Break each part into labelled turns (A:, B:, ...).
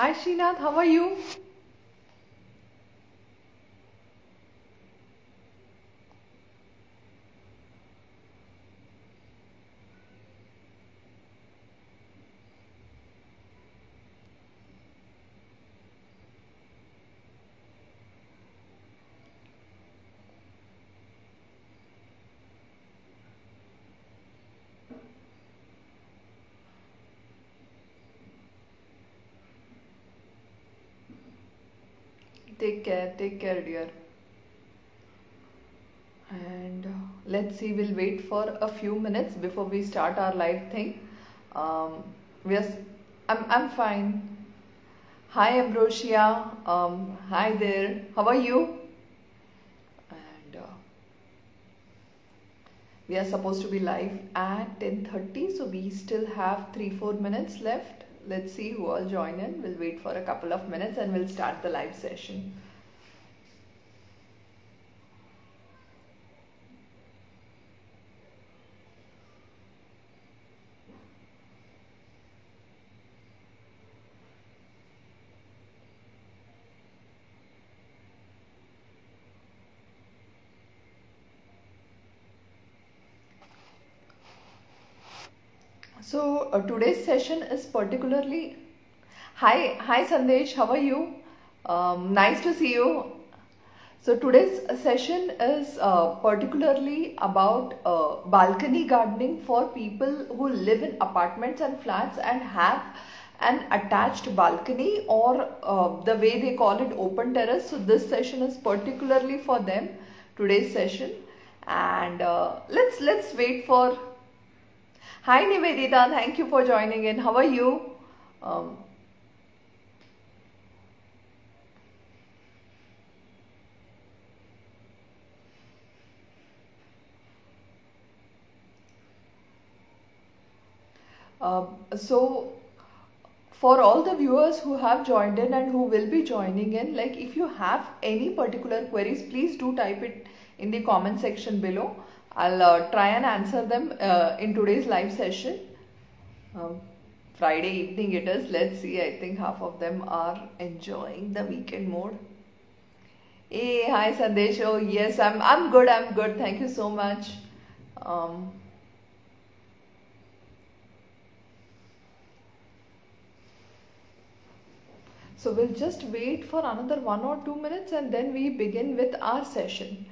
A: Hi Srinath, how are you? Take care, dear. And let's see, we'll wait for a few minutes before we start our live thing. Um, yes, I'm fine. Hi Ambrosia. Hi there. How are you? And we are supposed to be live at 10:30, so we still have 3-4 minutes left. Let's see who all join in. We'll wait for a couple of minutes and we'll start the live session. So today's session is particularly. Hi Sandesh, how are you? Nice to see you. So today's session is particularly about balcony gardening for people who live in apartments and flats and have an attached balcony, or the way they call it, open terrace. So this session is particularly for them, today's session. And let's wait for. Hi Nivedita, thank you for joining in. How are you? Um, so for all the viewers who have joined in and who will be joining in, like if you have any particular queries, please do type it in the comment section below. I'll try and answer them in today's live session. Um, Friday evening it is. Let's see. I think half of them are enjoying the weekend mode. Hey, hi Sandesh. Oh yes, I'm good. I'm good. Thank you so much. Um, so we'll just wait for another 1 or 2 minutes and then we begin with our session.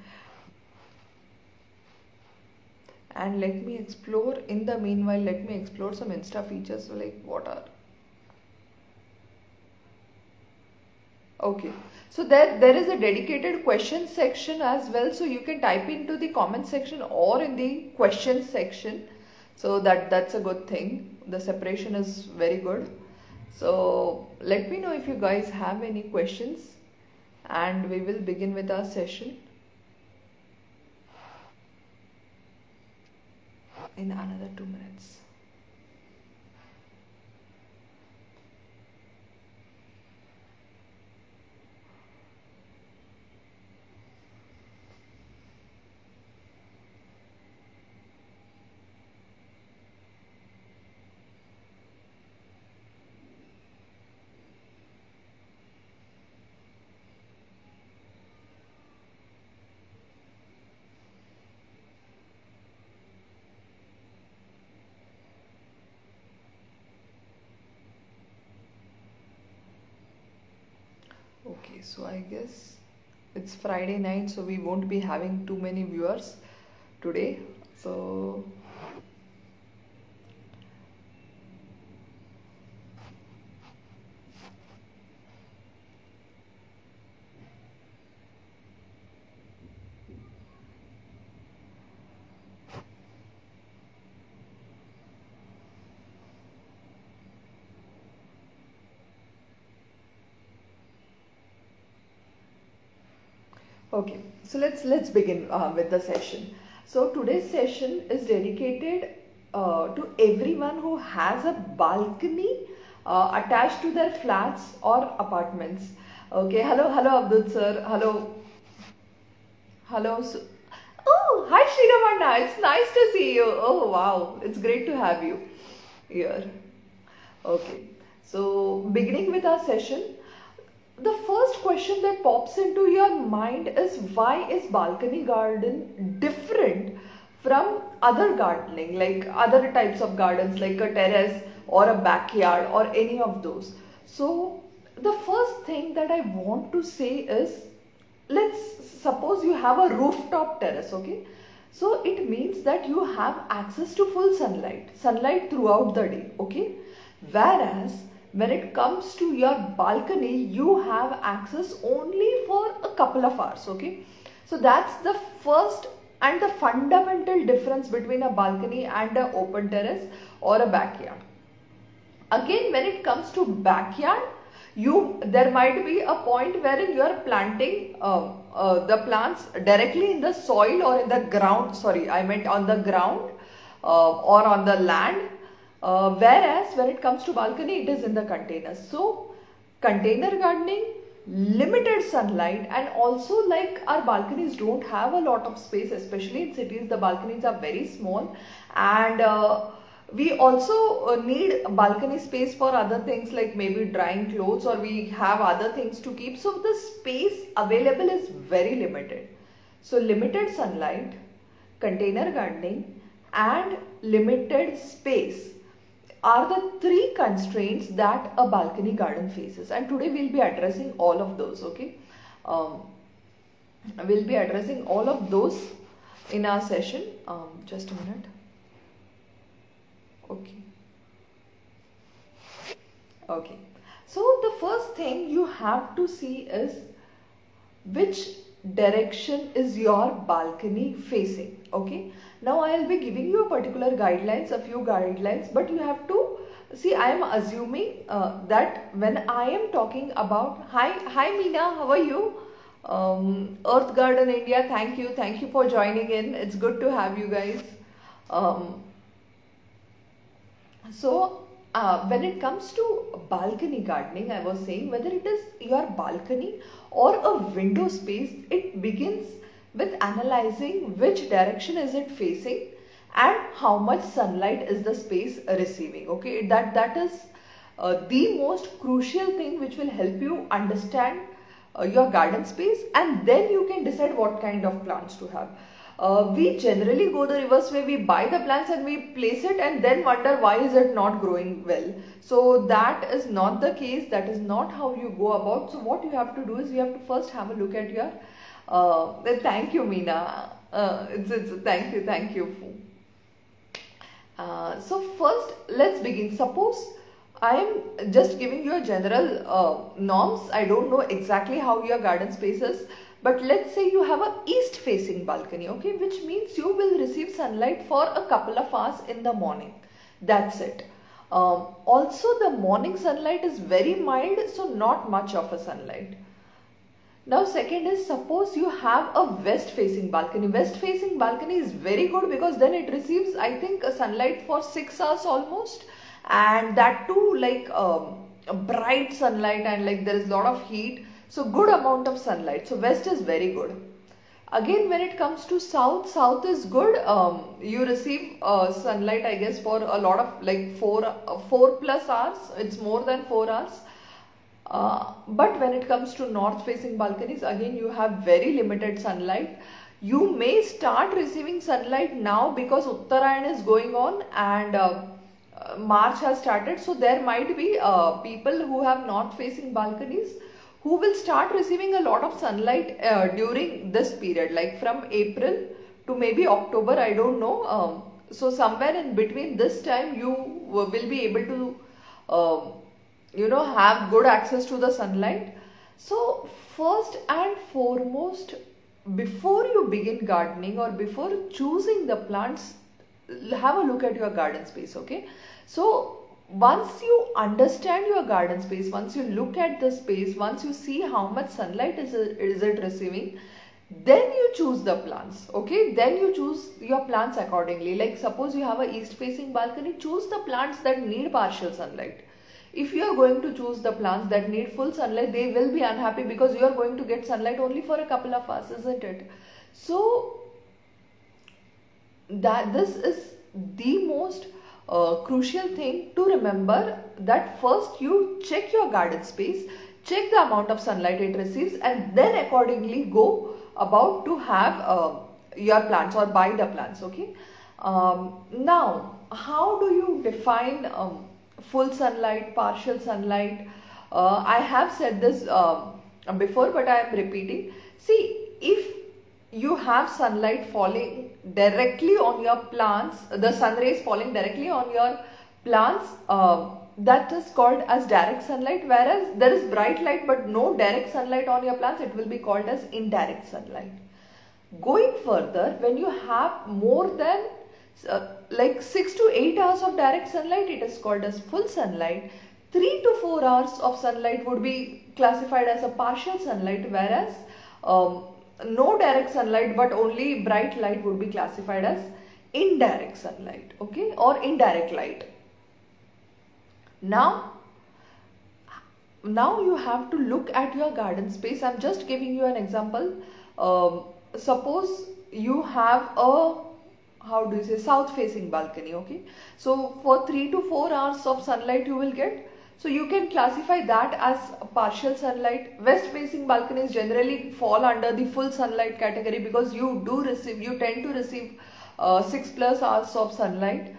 A: And let me explore, in the meanwhile, let me explore some Insta features. So like what are. Okay, so there is a dedicated question section as well, so you can type into the comment section or in the question section, so that's a good thing. The separation is very good. So let me know if you guys have any questions and we will begin with our session in another 2 minutes. Okay, so I guess it's Friday night, so we won't be having too many viewers today. So okay, so let's begin with the session. So today's session is dedicated to everyone who has a balcony attached to their flats or apartments. Okay, hello Abdul sir, hello. Oh, hi Shriramanda, it's nice to see you. Oh wow, it's great to have you here. Okay, So beginning with our session, the first question that pops into your mind is, why is balcony garden different from other gardening, like other types of gardens like a terrace or a backyard or any of those? So the first thing that I want to say is, let's suppose you have a rooftop terrace, okay? So it means that you have access to full sunlight throughout the day, okay? Whereas when it comes to your balcony, you have access only for a couple of hours, okay? So that's the first and the fundamental difference between a balcony and an open terrace or a backyard. Again, when it comes to backyard, there might be a point wherein you are planting the plants directly in the soil or in the ground. Sorry, I meant on the ground or on the land. Whereas when it comes to balcony, it is in the containers. So container gardening, limited sunlight, and also like our balconies don't have a lot of space, especially in cities. The balconies are very small, and we also need balcony space for other things like maybe drying clothes, or we have other things to keep. So the space available is very limited. So limited sunlight, container gardening, and limited space are the three constraints that a balcony garden faces, and today we'll be addressing all of those, okay? We'll be addressing all of those in our session. Just a minute. Okay, so the first thing you have to see is, which direction is your balcony facing, okay? Now I will be giving you a particular guidelines, a few guidelines, but you have to see, I am assuming that when I am talking about, hi Meena, how are you? Earth Garden India, thank you for joining in. It's good to have you guys. When it comes to balcony gardening, I was saying, whether it is your balcony or a window space, it begins with analyzing which direction is it facing and how much sunlight is the space receiving, okay? That is the most crucial thing which will help you understand your garden space, and then you can decide what kind of plants to have. We generally go the reverse way. We buy the plants and we place it and then wonder why is it not growing well. So that is not the case. That is not how you go about. So what you have to do is, you have to first have a look at your thank you, Meena. Thank you. So first, let's begin. Suppose I am just giving you a general norms. I don't know exactly how your garden space is, but let's say you have a east facing balcony, okay, which means you will receive sunlight for a couple of hours in the morning. That's it. Also, the morning sunlight is very mild, so not much of a sunlight. Now second is, suppose you have a west facing balcony. West facing balcony is very good because then it receives, I think, sunlight for 6 hours almost, and that too like a bright sunlight, and like there is a lot of heat. So good amount of sunlight. So west is very good. Again, when it comes to south is good. You receive sunlight, I guess, for a lot of like 4 plus hours. It's more than 4 hours. But when it comes to north facing balconies, again you have very limited sunlight. You may start receiving sunlight now because Uttarayan is going on and March has started. So there might be people who have north facing balconies who will start receiving a lot of sunlight during this period, like from April to maybe October, I don't know. So somewhere in between this time you will be able to have good access to the sunlight. So first and foremost, before you begin gardening or before choosing the plants, have a look at your garden space, okay? So once you understand your garden space, once you look at the space, once you see how much sunlight is it receiving, then you choose the plants, okay? Then you choose your plants accordingly. Like suppose you have a east facing balcony, choose the plants that need partial sunlight. If you are going to choose the plants that need full sunlight, they will be unhappy because you are going to get sunlight only for a couple of hours, isn't it? So this is the most crucial thing to remember that first you check your garden space, check the amount of sunlight it receives, and then accordingly go about to have your plants or buy the plants. Okay. Now, how do you define full sunlight, partial sunlight? I have said this before, but I am repeating. See, if you have sunlight falling directly on your plants, the sun rays falling directly on your plants, that is called as direct sunlight. Whereas there is bright light but no direct sunlight on your plants, it will be called as indirect sunlight. Going further, when you have more than like 6 to 8 hours of direct sunlight, it is called as full sunlight. 3 to 4 hours of sunlight would be classified as a partial sunlight, whereas no direct sunlight but only bright light would be classified as indirect sunlight, okay, or indirect light. Now you have to look at your garden space. I'm just giving you an example. Suppose you have a, how do you say, south facing balcony, okay. So for 3 to 4 hours of sunlight you will get. So you can classify that as partial sunlight. West facing balconies generally fall under the full sunlight category because you tend to receive 6+ hours of sunlight.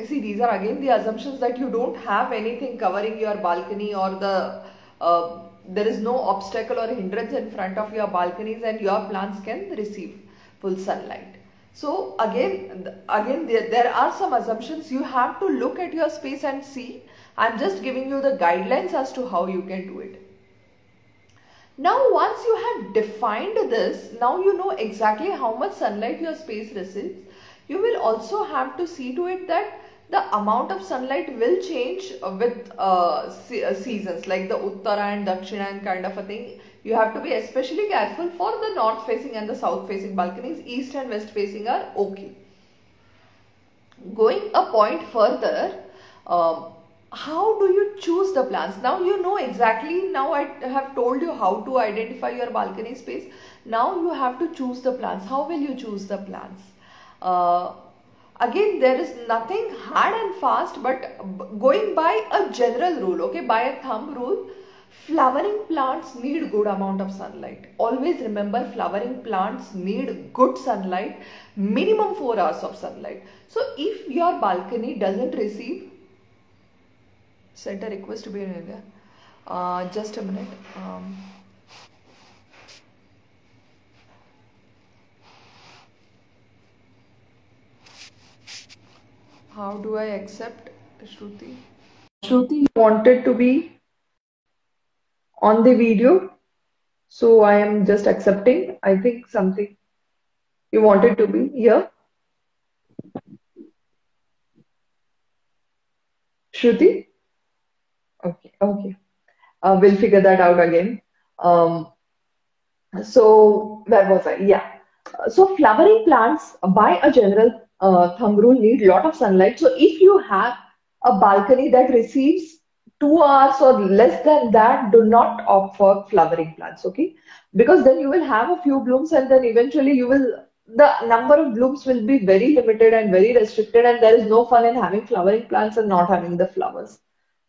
A: See, these are again the assumptions that you don't have anything covering your balcony, or there is no obstacle or hindrance in front of your balconies, and your plants can receive full sunlight. So again there are some assumptions. You have to look at your space and see. I'm just giving you the guidelines as to how you can do it. Now once you have defined this, now you know exactly how much sunlight your space receives. You will also have to see to it that the amount of sunlight will change with seasons, like the Uttara and Dakshina and kind of a thing. You have to be especially careful for the north facing and the south facing balconies. East and west facing are okay. Going a point further, how do you choose the plants? Now you know exactly, now I have told you how to identify your balcony space. Now you have to choose the plants. How will you choose the plants? Again, there is nothing hard and fast, but going by a general rule, okay, by a thumb rule, flowering plants need good amount of sunlight. Always remember, flowering plants need good sunlight, minimum 4 hours of sunlight. So if your balcony doesn't receive, send a request to be in India. Just a minute. How do I accept Shruti? Shruti wanted to be on the video, so I am just accepting. I think something you wanted to be here. Shruti? Okay, okay. We'll figure that out again. So where was I? Yeah. So flowering plants, by a general thumb rule, need lot of sunlight. So if you have a balcony that receives 2 hours or less than that, do not opt for flowering plants, okay? Because then you will have a few blooms, and then eventually the number of blooms will be very limited and very restricted, and there is no fun in having flowering plants and not having the flowers.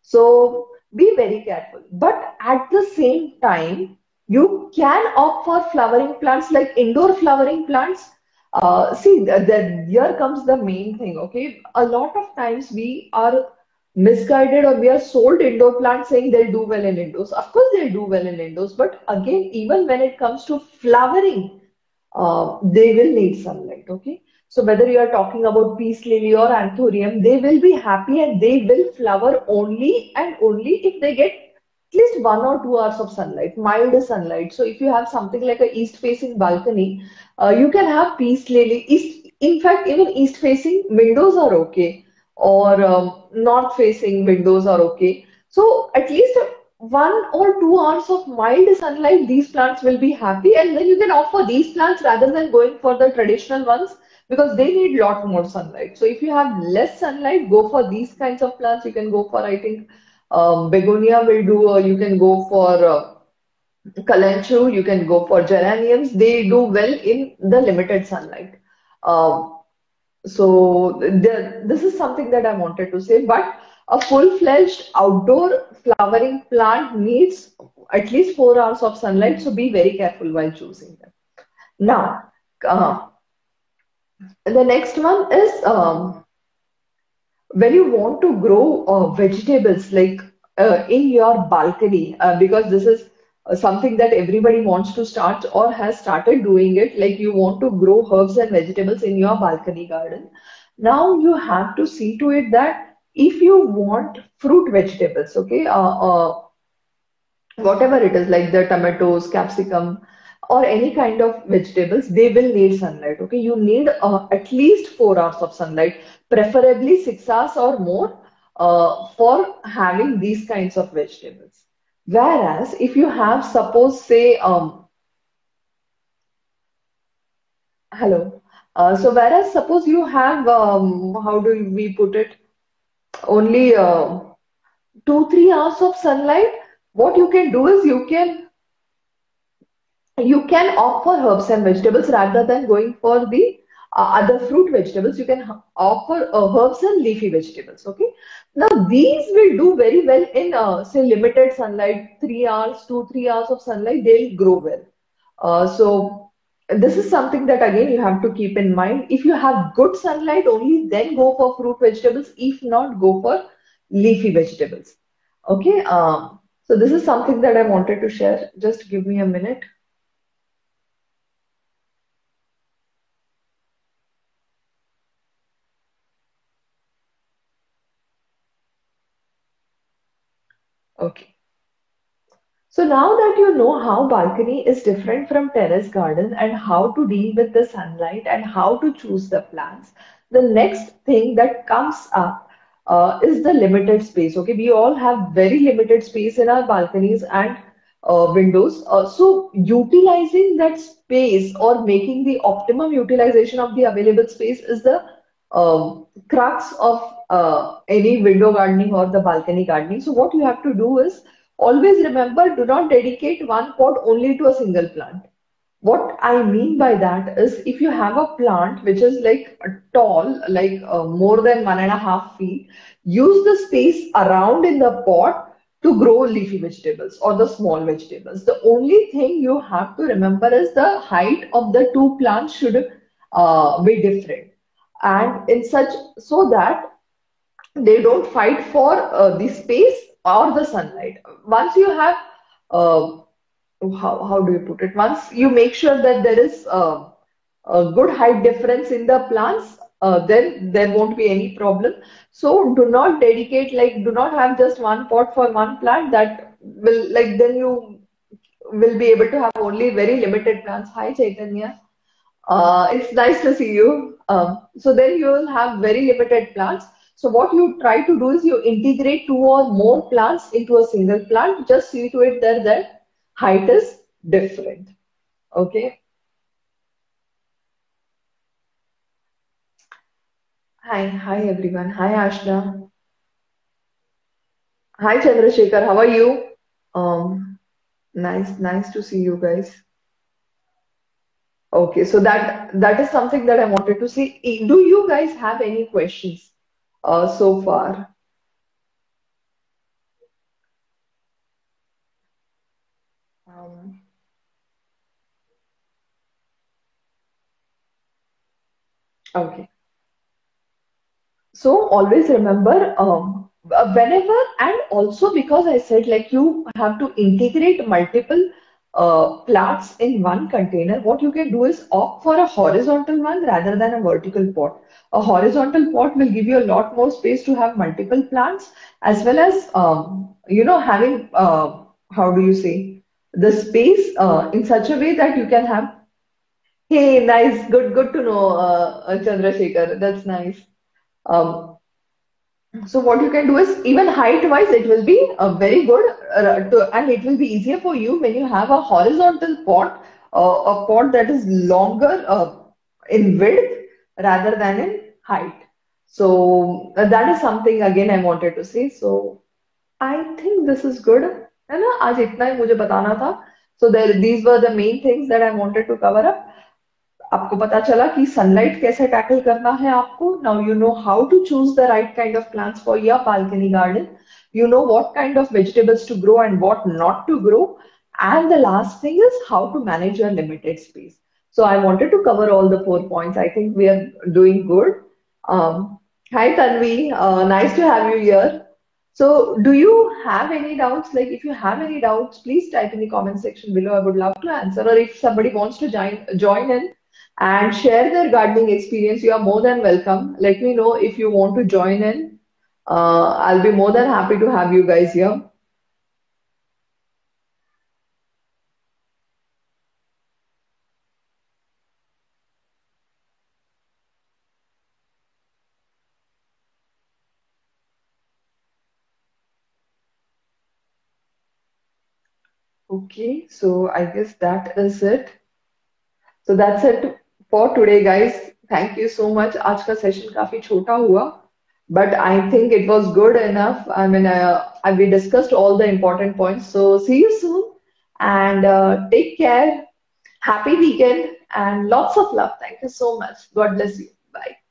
A: So be very careful. But at the same time, you can opt for flowering plants like indoor flowering plants. Here comes the main thing, okay? A lot of times we are misguided, or we are sold indoor plants saying they'll do well in indoors. Of course, they'll do well in indoors, but again, even when it comes to flowering, they will need sunlight, okay? So whether you are talking about peace lily or anthurium, they will be happy and they will flower only and only if they get at least 1 or 2 hours of sunlight, mild sunlight. So if you have something like a east facing balcony, you can have peace lily. In fact, even east facing windows are okay, or north facing windows are okay. So at least 1 or 2 hours of mild sunlight, these plants will be happy, and then you can offer these plants rather than going for the traditional ones, because they need lot more sunlight. So if you have less sunlight, go for these kinds of plants. You can go for, I think, begonia will do, or you can go for kalanchoe, you can go for geraniums. They do well in the limited sunlight. So this is something that I wanted to say. But a full-fledged outdoor flowering plant needs at least 4 hours of sunlight. So be very careful while choosing them. Now, uh, the next one is when you want to grow vegetables like in your balcony, because this is something that everybody wants to start or has started doing it, like you want to grow herbs and vegetables in your balcony garden. Now you have to see to it that if you want fruit vegetables, okay, whatever it is, like the tomatoes, capsicum, or any kind of vegetables, they will need sunlight. Okay, you need at least 4 hours of sunlight, preferably 6 hours or more, for having these kinds of vegetables. Whereas if you have, suppose, say, hello. So whereas suppose you have, how do we put it, only 2, 3 hours of sunlight, what you can do is you can opt for herbs and vegetables rather than going for the other fruit vegetables. You can opt for herbs and leafy vegetables. Okay. Now these will do very well in say limited sunlight, 3 hours, 2, 3 hours of sunlight. They'll grow well. So this is something that again you have to keep in mind. If you have good sunlight, only then go for fruit vegetables. If not, go for leafy vegetables. Okay. So this is something that I wanted to share. Just give me a minute. Okay. So now that you know how balcony is different from terrace garden and how to deal with the sunlight and how to choose the plants, the next thing that comes up is the limited space. Okay, we all have very limited space in our balconies and windows. So utilizing that space or making the optimum utilization of the available space is the crux of any window gardening or the balcony gardening. So what you have to do is always remember, do not dedicate one pot only to a single plant. What I mean by that is if you have a plant which is like tall, like more than 1.5 feet, use the space around in the pot to grow leafy vegetables or the small vegetables. The only thing you have to remember is the height of the two plants should be different. And in such, so that they don't fight for the space or the sunlight. Once you have, how do you put it? Once you make sure that there is a good height difference in the plants, then there won't be any problem. So do not dedicate, like, do not have just one pot for one plant. That will, like, then you will be able to have only very limited plants. Hi, Chaitanya. It's nice to see you. So then you will have very limited plants. So what you try to do is you integrate two or more plants into a single plant. Just see to it that that height is different. Okay. Hi everyone. Hi Ashna. Hi Chandrasekhar. How are you? Nice to see you guys. Okay, so that is something that I wanted to see. Do you guys have any questions so far? Um, okay. So always remember, whenever, and also because I said like you have to integrate multiple plants in one container, what you can do is opt for a horizontal one rather than a vertical pot. A horizontal pot will give you a lot more space to have multiple plants, as well as having, how do you say, the space in such a way that you can have. Hey, nice, good to know, Chandrasekhar. That's nice. Um, so what you can do is even height wise, it will be very good and it will be easier for you when you have a horizontal pot, a pot that is longer in width rather than in height. So that is something again I wanted to say. So I think this is good. है ना आज इतना ही मुझे बताना था. So there, these were the main things that I wanted to cover up. आपको पता चला कि सनलाइट कैसे टैकल करना है आपको. Now you know how to choose the right kind of plants for your balcony garden. You know what kind of vegetables to grow and what not to grow. And the last thing is how to manage your limited space. So I wanted to cover all the 4 points. I think we are doing good. Um, Hi Tanvi, nice to have you here. So, do you have any doubts? Like, if you have any doubts, please type in the comment section below. I would love to answer. Or if somebody wants to join in and share their gardening experience, you are more than welcome. Let me know if you want to join in. I'll be more than happy to have you guys here. Okay, so I guess that is it. So that's it for today, guys. Thank you so much. आज का session काफी छोटा हुआ, but I think it was good enough. I mean, we discussed all the important points. So see you soon, and take care. Happy weekend and lots of love. Thank you so much. God bless you. Bye.